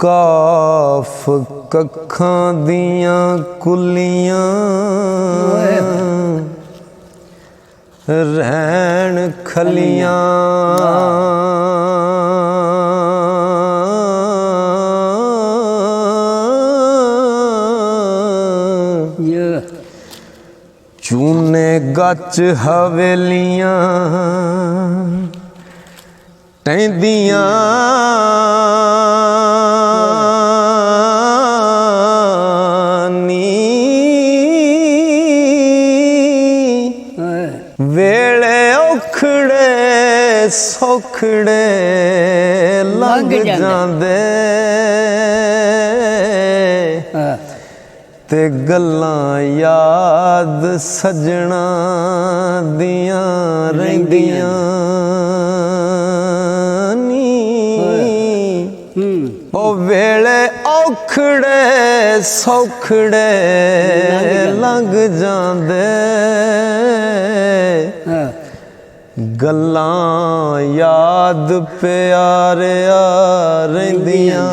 काफ कखां दियां कुलियां रहन खलियां चूने गच हवेलियां टहदियां नी वेले औखड़े सौखड़े लंघ जांदे ते गल्लां याद सजना दियां रहिंदियां नी ओ वेले औखड़े सौखड़े लंघ जांदे गल्लां याद प्यारिया रहिंदियां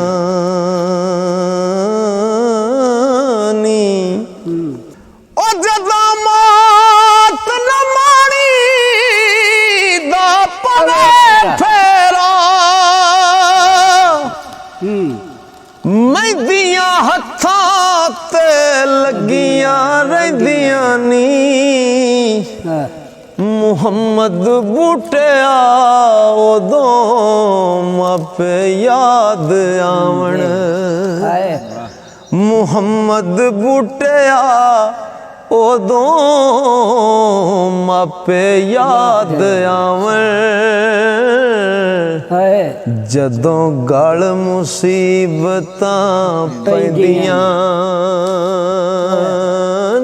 मैदियां हत्थां ते लगियां रहिंदियां नी मुहम्मद बूटिया उदों मापे याद आवण मुहम्मद बूटिया उदों मापे याद आवण जदों गल मुसीबतां पैंदियां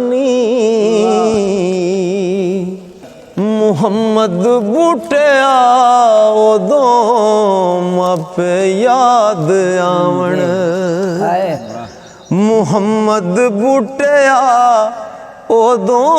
नी मुहम्मद बूटिया उदों मापे याद आवण मुहम्मद बूटिया उदों